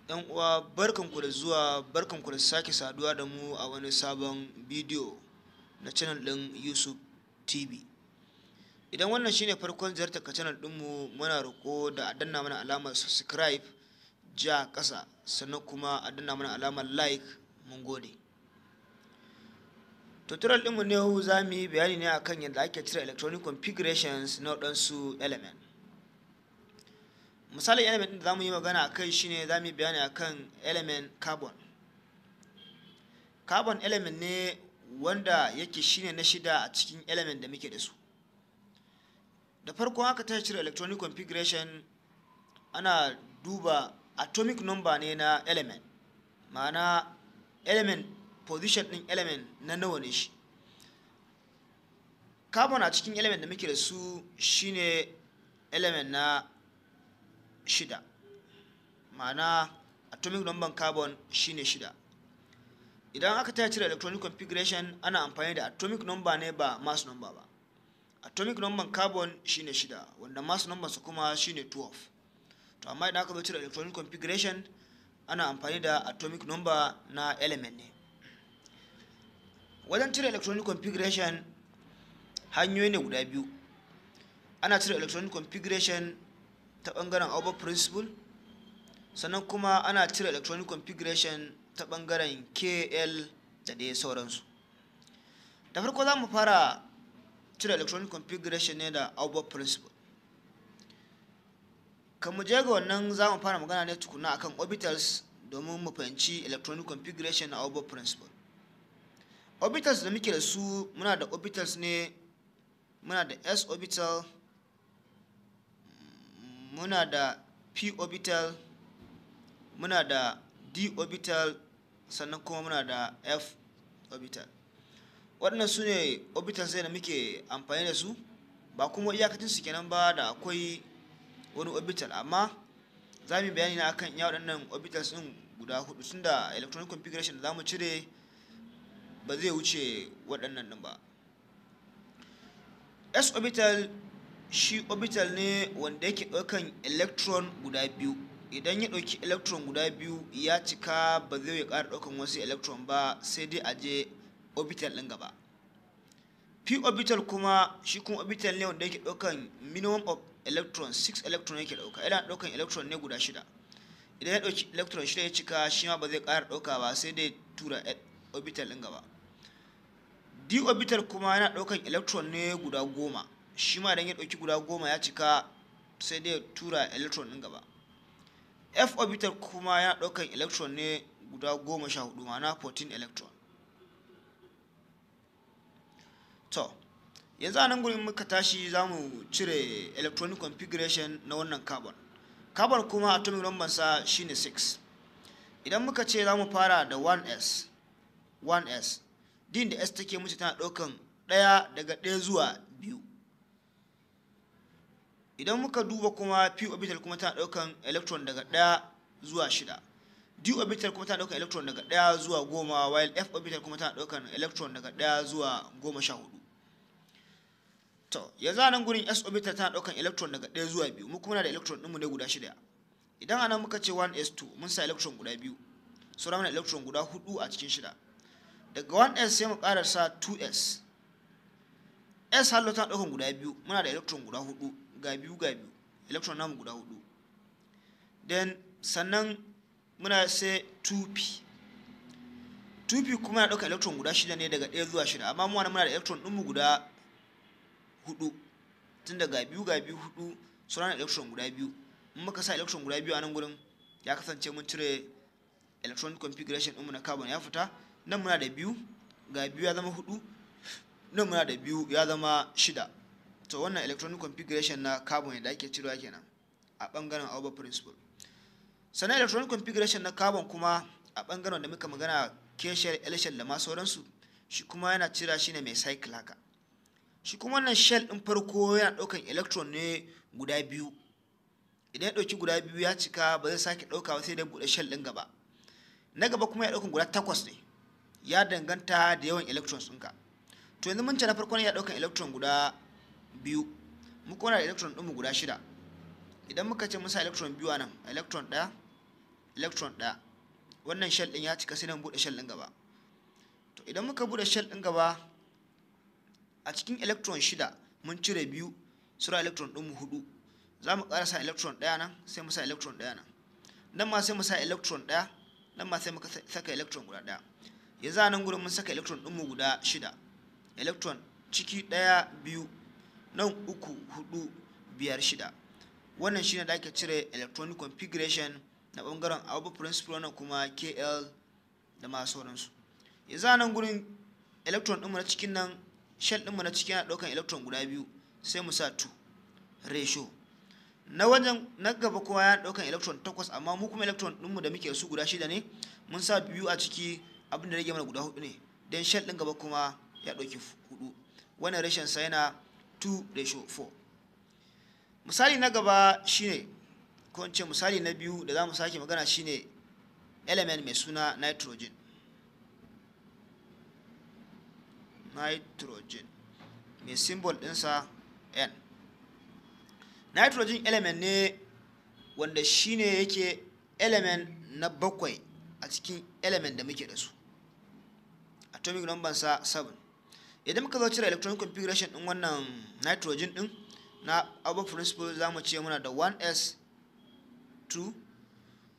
'Yan uwa barkanku da zuwa, barkanku da sake saduwa da mu a wani sabon bidiyo na channel ɗin Yusuf TV. Idan wannan shine farkon ziyartar ka channel ɗinmu, muna roƙo da a danna mana alamar subscribe ja ƙasa, sannan kuma a danna mana alamar like. Mun gode. Tutorial ɗinmu ne yau za mu yi bayani ne akan yadda ake cire electronic configurations na waɗansu element. Misalin element ɗin da za mu yi magana a kai shine za mu yi bayani akan element carbon. Carbon element ne wanda yake shine na shida a cikin element da muke da su. Da farko haka ta cire electronic configuration, ana duba atomic number ne na element, ma'ana element position ɗin element na nawa ne shi. Carbon a cikin element da muke da su shine element na shida, ma'ana atomic number carbon shine shida. Idan aka ta cire electronic configuration, ana amfani da atomic number ne ba mass number ba. Atomic number carbon shine shida, wanda mass number su kuma shine 12. To amma idan aka zo cire electronic configuration, ana amfani da atomic number na element ne. Wajen cire electronic configuration hanyoyi ne guda biyu. Ana cire electronic configuration ta ɓangaren Auber principle, sannan kuma ana cire electronic configuration ta ɓangaren KL da dai sauransu. Da farko za mu fara cire electronic configuration ne da Auber principle. Kan mu je ga wannan za mu fara magana ne tukuna akan orbitals domin mu fahimci electronic configuration na Auber principle. Orbitals da muke da su, muna da orbitals ne, muna da s orbital, muna da p orbital, muna da d orbital, sannan kuma muna da f orbital. Waɗannan su ne orbitals da muke amfani da su, ba kuma iyakacin su kenan ba, da akwai wani orbital, amma za mu yi bayani na akan iya waɗannan orbitals ɗin guda hudu, tunda electronic configuration da za mu cire ba zai wuce waɗannan ɗin ba. S orbital shi orbital ne wanda yake ɗaukan electron guda biyu. Idan ya ɗauki electron guda biyu ya cika, ba zai ya ƙara ɗaukan wasu electron ba, sai dai a je orbital ɗin gaba. P orbital kuma shi kuma orbital ne wanda yake ɗaukan minimum of electrons, 6 electron yake ɗauka. Yana ɗaukan electron ne guda shida. Idan ya ɗauki electron shida ya cika, shi ma ba zai ƙara ɗauka ba, sai dai tura orbital ɗin gaba. D orbital kuma yana ɗaukan electron ne guda 10. Shi ma idan ya ɗauki guda 10 ya cika, sai dai tura electron ɗin gaba. F orbital kuma yana ɗaukan electron ne guda 14, ma'ana 14 electron. To, yanzu a nan gurin muka tashi za mu cire electronic configuration na wannan carbon. Carbon kuma atomic number sa shine 6. Idan muka ce za mu fara da 1s, din da s take mutu tana ɗaukan ɗaya daga ɗaya zuwa 2. Idan muka duba kuma p orbital kuma tana ɗaukan electron daga 1 zuwa 6. D orbital kuma tana ɗaukan electron daga 1 zuwa 10, while f orbital kuma tana ɗaukan electron daga 1 zuwa 14. To, yanzu a nan gurin s orbital tana ɗaukan electron daga 1 zuwa 2, mu kuma na da electron ɗinmu ne guda 6. Idan anan muka ce 1s2, mun sa electron guda 2, sauran mana electron guda 4 a cikin 6. Daga 1s sai mu ƙarasa 2s. S hallo tana ɗaukan guda 2, muna da electron guda 4, ga biyu, electron namu guda 4. Then sannan muna sai 2p. 2p kuma yana ɗaukan electron guda 6 ne daga 1 zuwa 6, amma muna da electron ɗinmu guda 4, tun daga biyu, 4, sauran electron guda 2. In muka sa electron guda 2 a nan gurin, ya kasance mun cire electronic configuration ɗinmu na carbon ya fita. Nan muna da 2, ga 2 ya zama 4, nan muna da 2 ya zama 6. To wannan electronic configuration na carbon da ake cirewa kenan a ɓangaren Auber principle. Sannan electronic configuration na carbon kuma a ɓangaren da muka magana K shell, L shell da ma sauransu, shi kuma yana cira shi ne mai cycle haka. Shi kuma wannan shell ɗin farko yana ɗaukan electron ne guda 2. Idan ya ɗauki guda 2 ya cika, ba zai sake ɗauka ba, sai dai buɗe shell ɗin gaba. Na gaba kuma ya ɗaukan guda 8 ne, ya danganta da yawan electrons ɗinka. To yanzu mun ce na farko ne ya ɗaukan electron guda 2, mu kuma na da electron ɗinmu guda 6. Idan muka ce mun sa electron 2 a nan, electron 1, electron ɗaya. Wannan shell ɗin ya cika sai dan buɗe shell ɗin gaba. To idan muka buɗe shell ɗin gaba, a cikin electron 6 mun cire 2, sura electron ɗin mu 4. Za mu ƙara sa electron ɗaya nan, sai mu sa electron ɗaya nan. Nan ma sai mu sa electron ɗaya, nan ma sai muka saka electron guda ɗaya. Yanzu a nan gurin mun saka electron ɗin mu guda 6. Electron ciki 1 2 nan 3 4 5 6. Wannan shine da ake cire electronic configuration na bangaren Auber principle, nan kuma KL da ma sauransu. Yanzu a nan gurin electron ɗinmu na cikin nan, shell ɗinmu na cikin yana ɗaukan electron guda 2, sai mu sa 2 ratio. Na wajen na gaba kuma yana ɗaukan electron 8, amma mu kuma electron ɗinmu da muke su guda 6 ne, mun sa 2 a ciki, abin da rage mana guda 4 ne. Dan shell ɗin gaba kuma ya ɗauki 4. Wannan ratio sa yana 2:4. Misali na gaba shine, ko in ce misali na biyu da za mu sake magana shine element mai suna nitrogen. Nitrogen mai symbol ɗinsa N. Nitrogen element ne wanda shine yake element na 7 a cikin element da muke da su. Atomic number sa 7. Idan muka zo cire electronic configuration ɗin wannan nitrogen ɗin na Auber principle, za mu ce muna da 1s2,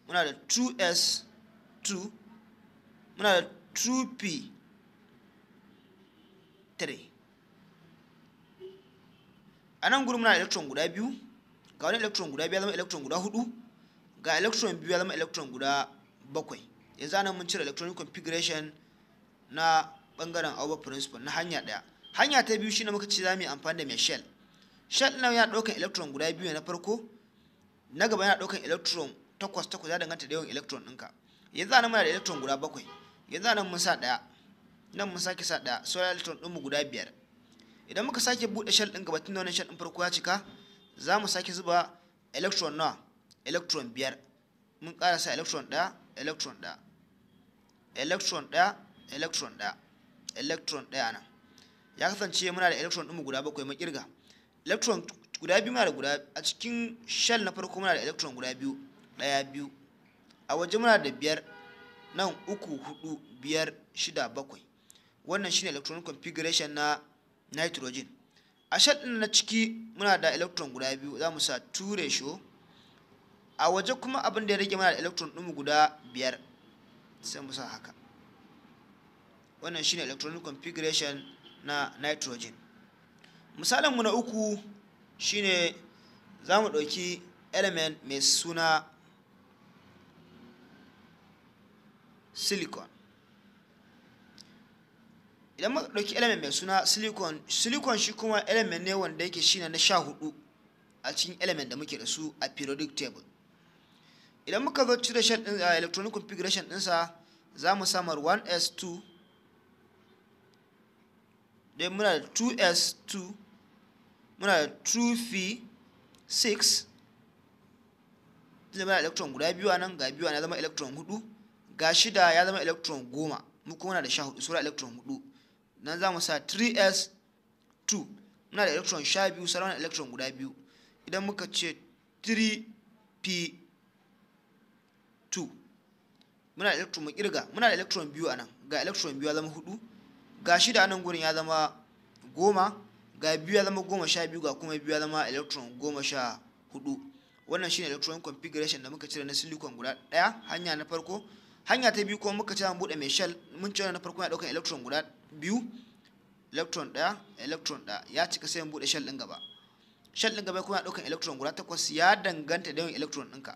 muna da 2s2, muna da 2p3. A nan gurin muna da electron guda 2, ga wani electron guda 2 ya zama electron guda 4, ga electron 2 ya zama electron guda 7. Yanzu anan mun cire electronic configuration na bangaren Auber principle na hanya ɗaya. Hanya ta biyu shine muka ce za mu yi amfani da mai shell. Shell nan yana ɗaukan electron guda 2 na farko, na gaba yana ɗaukan electron 8 ya danganta da yawan electron ɗinka. Yanzu anan muna da electron guda 7. Yanzu anan mun sa 1, nan mun sake sa 1, sauran electron ɗinmu guda 5. Idan muka sake buɗe shell ɗin gaba, tunda wannan shell ɗin farko ya cika, za mu sake zuba electron nawa? Electron 5. Mun ƙara sa electron 1, electron 1, electron 1, electron 1, electron 1 nan. Ya kasance muna da electron ɗinmu guda 7 mun kirga. Electron guda 2 muna da guda a cikin shell na farko, muna da electron guda 2, 1 2. A waje muna da 5, nan 3 4 5 6 7. Wannan shine electronic configuration na nitrogen. A shell ɗin na ciki muna da electron guda 2, za mu sa 2 ratio. A waje kuma abin da ya rage muna da electron ɗinmu guda 5, sai mu sa haka. Wannan shine electronic configuration na nitrogen. Misalinmu na uku shine za mu ɗauki element mai suna silicon. Idan muka ɗauki element mai suna silicon, silicon shi kuma element ne wanda yake shine na 14 a cikin element da muke da su a periodic table. Idan muka zo cire shell ɗin electronic configuration ɗinsa, za mu samar 1s2, dai muna da 2s2, muna da 2p6, zai muna da electron guda 2 a nan, ga 2 ya zama electron 4, ga 6 ya zama electron 10, mu kuma muna da 14, sura electron 4. Nan za mu sa 3s2, muna da electron 12, sauran electron guda 2. Idan muka ce 3p2, muna da electron mu kirga, muna da electron 2 a nan, ga electron 2 ya zama 4, ga 6 a nan gurin ya zama 10, ga 2 ya zama 12, ga kuma 2 ya zama electron 14. Wannan shine electronic configuration da muka cire na silicon guda 1, hanya na farko. Hanya ta biyu kuma muka ce mun bude mai shell, mun ce na farko yana daukan electron guda 2, electron 1, electron 1 ya cika, sai mun bude shell din gaba. Shell din gaba kuma yana daukan electron guda 8, ya danganta da yawan electron ɗinka.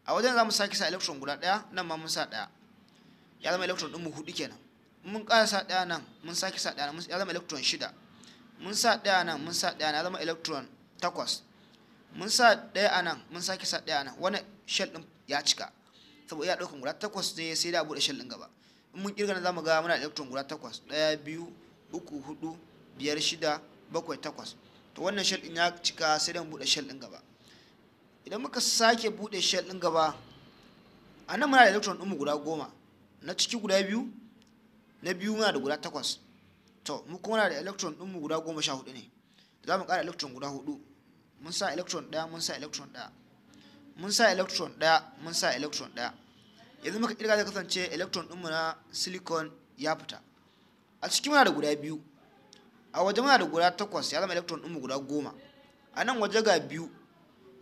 A wajen za mu sake sa electron guda 1, nan ma mun sa 1, ya zama electron ɗinmu 4 kenan. Mun ƙara sa 1 nan, mun sake sa 1 nan, ya zama electron 6. Mun sa 1 nan, mun sa 1 nan, ya zama electron 8. Mun sa 1 a nan, mun sake sa 1 nan. Wannan shell din ya cika, saboda ya daukan guda 8 ne, sai da bude shell din gaba. In mun kirga za mu ga muna da electron guda 8, 1 2 3 4 5 6 7 8. To wannan shell din ya cika, sai da mu bude shell din gaba. Idan muka sake bude shell din gaba, a nan muna da electron ɗinmu guda 10, na ciki guda 2, na biyu muna da guda 8. To mu kuma muna da electron ɗinmu guda 14 ne, za mu ƙara electron guda 4. Mun sa electron 1, mun sa electron 1. mun sa electron daya, mun sa electron daya. Yanzu muka kirga zai kasance electron ɗinmu na silicon ya fita. A cikin muna da guda biyu, a waje muna da guda 8, ya zama electron ɗinmu guda 10. A nan waje ga biyu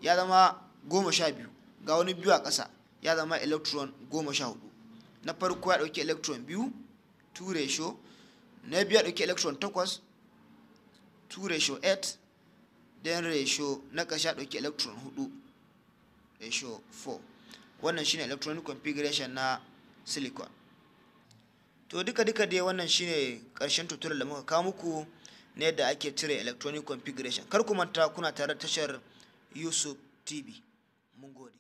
ya zama 12, ga wani biyu a ƙasa ya zama electron 14. Na farko ya ɗauki electron 2, 2 ratio. Na biyu ya ɗauki electron 8, 2 ratio 8. Then ratio na ƙarshe ya ɗauki electron 4, ratio 4. Wannan shine electronic configuration na silicon. To duka dai wannan shine ƙarshen tutorial da muka kawo muku na yadda ake cire electronic configuration. Kar ku manta kuna tare da tashar Yusuf TV. Mun gode.